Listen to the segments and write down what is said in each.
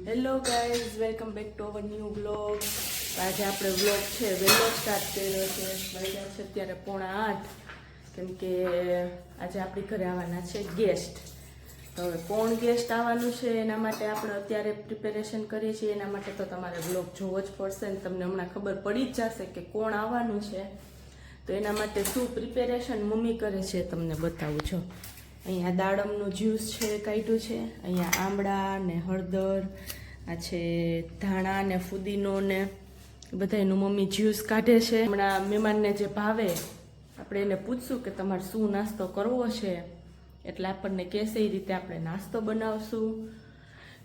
Hello guys, welcome back to our new vlog. આજે આપણે vlog છે વહેલો સ્ટાર્ટ કર્યો છે. વાગ્યા છે અત્યારે 7:45, કેમ કે આજે આપણી ઘરે આવવાના છે ગેસ્ટ. તો હવે કોણ ગેસ્ટ આવવાનું છે એના માટે આપણે અત્યારે પ્રિપેરેશન કરીએ છીએ. એના માટે તો તમારે વ્લોગ જોવો જ પડશે ને તમને હમણાં ખબર પડી જ જશે કે કોણ આવવાનું છે. તો એના માટે શું પ્રિપેરેશન મમ્મી કરે છે તમને બતાવું છો. અહીંયા દાડમનું જ્યુસ છે કાઢ્યું છે, અહીંયા આંબળા ને હળદર, આ છે ધાણા ને ફુદીનો ને બધાનું મમ્મી જ્યુસ કાઢે છે. હમણાં મહેમાનને જે ભાવે આપણે એને પૂછશું કે તમારે શું નાસ્તો કરવો છે, એટલે આપણને કહેશે એ રીતે આપણે નાસ્તો બનાવશું.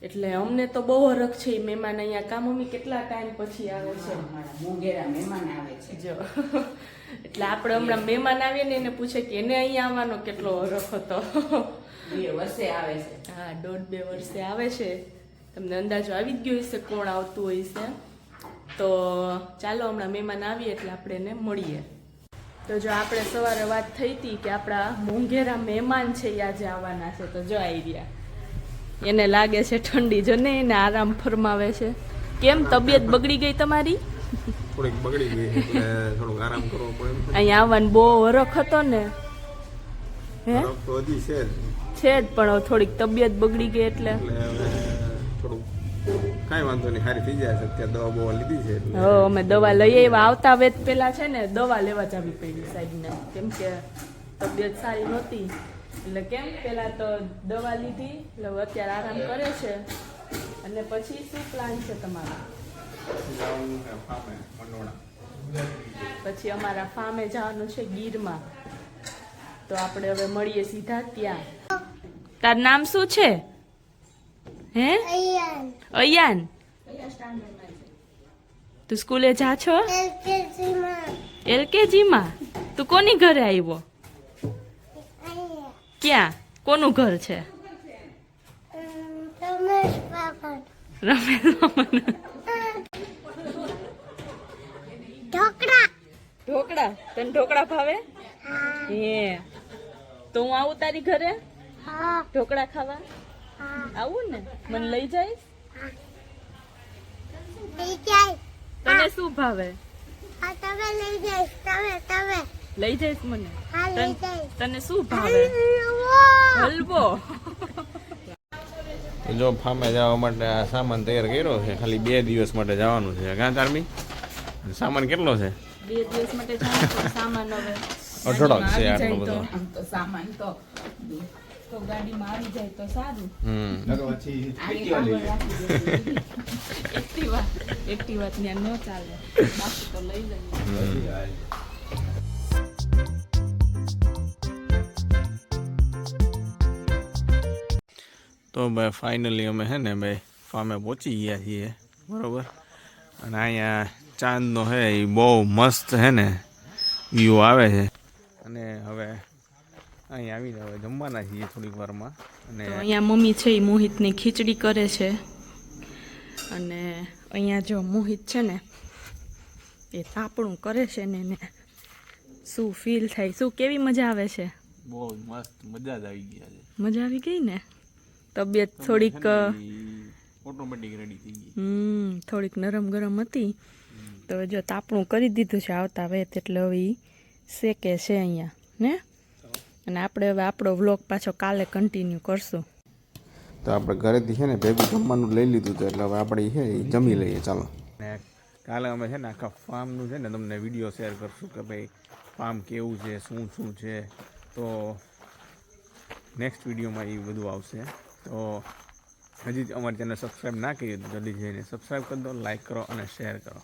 એટલે અમને તો બહુ હરખ છે એ મહેમાન અહીંયા કા મમ્મી કેટલા ટાઈમ પછી આવે છે. મોંઘેરા મહેમાન આવે છે જો એટલે આપણે હમણાં મહેમાન આવીએ ને એને પૂછે કે એને અહીંયા આવવાનો કેટલો હરખ હતો. 2 વર્ષે આવે છે. હા, 1.5-2 વર્ષે આવે છે. તમને અંદાજો આવી જ ગયો હશે કોણ આવતું હોય છે. તો ચાલો હમણાં મહેમાન આવીએ એટલે આપણે એને મળીએ. તો જો આપણે સવારે વાત થઈ હતી કે આપણા મોંઘેરા મહેમાન છે એ આજે આવવાના છે. તો જો આવી રહ્યા. એને લાગે છે ઠંડી, જો ને એને આરામ ફરમાવે છે. કેમ તબિયત બગડી ગઈ તમારી? થોડીક બગડી ગઈ એટલે થોડુંક આરામ કરવો પડે. અહીંયા આવવાનો બહુ હરખ હતો ને. હે તો હજી છે જ પણ થોડીક તબિયત બગડી ગઈ એટલે હવે થોડુંક કાંઈ વાંધો નહીં, સારી થઈ જાય છે. અત્યારે દવા બવા લીધી છે એટલે અમે દવા લઈ આવ્યા. આવતા વેત પેલા છે ને દવા લેવા જ આવી પડી સાહેબને, કેમ કે તબિયત સારી નહોતી. એટલે કેમ પેલા તો દવા લીધી એટલે અત્યારે આરામ કરે છે. અને પછી શું પ્લાન છે તમારો? જવાનું છે ફામે મંડોળા. પછી અમારા ફાર્મે જવાનું છે ગીરમાં. તો આપણે હવે મળીએ સીધા ત્યાં. તાર નામ શું છે? હે અયાન. તું સ્કૂલે જા છો? LKG માં. તું કોની ઘરે આવ્યો? ક્યાં? કોનું ઘર છે? રમેશ મામાનું. ઢોકળા? તને ઢોકળા ભાવે? હે, તો હું આવું તારી ઘરે ઢોકળા ખાવા? આવું ને? મને લઈ જઈશ? તને શું ભાવે? લઈ જઈશ મને? તને શું ભાવે? હલવો. જો ફામે જવા માટે આ સામાન તૈયાર કર્યો છે. ખાલી 2 દિવસ માટે જવાનું છે. ક્યાં તારમી સામાન કેટલો છે? 2 દિવસ માટે જવાનું. સામાન હવે અઢળક છે આટલો બધો. આમ તો સામાન તો ગાડીમાં આવી જાય તો સારું. એક્ટિવા ત્યાં ન ચાલે, બાકી તો લઈ લઈએ. તો ભાઈ ફાઇનલી અમે છે ને ભાઈ ફામે પહોંચી ગયા છીએ, બરોબર. અને અહીંયા ચાંદનો છે એ બહુ મસ્ત છે ને વ્યૂ આવે છે. અને હવે અહીંયા આવીને હવે જમવાના છીએ થોડીક વારમાં. અને તો અહીંયા મમ્મી છે એ મોહિતની ખીચડી કરે છે. અને અહીંયા જો મોહિત છે ને એ તાપણું કરે છે ને એને શું ફીલ થાય, શું કેવી મજા આવે છે? બહુ મસ્ત મજા જ આવી ગયા છે. મજા આવી ગઈ ને? તબિયત થોડીક ઓટોમેટિક રેડી થઈ ગઈ. થોડીક નરમ ગરમ હતી. તો જો તાપણું કરી દીધું છે આવતા વેત, એટલે હવે ઈ શેકે છે અહીંયા ને. અને આપણે હવે આપણો વ્લોગ પાછો કાલે કન્ટિન્યુ કરશું. તો આપણે ઘરેથી છે ને ભેગું જમવાનું લઈ લીધું હતું, એટલે હવે આપણે છે એ જમી લઈએ. ચાલો. ને કાલે અમે છે ને આખા ફાર્મનું છે ને તમને વિડીયો શેર કરશું કે ભાઈ ફાર્મ કેવું છે, શું શું છે. તો નેક્સ્ટ વિડીયોમાં એ બધું આવશે. તો હજી અમારી ચેનલ સબસ્ક્રાઈબ ના કરી તો જલ્દી જઈને સબસ્ક્રાઈબ કરી દો, લાઈક કરો અને શેર કરો.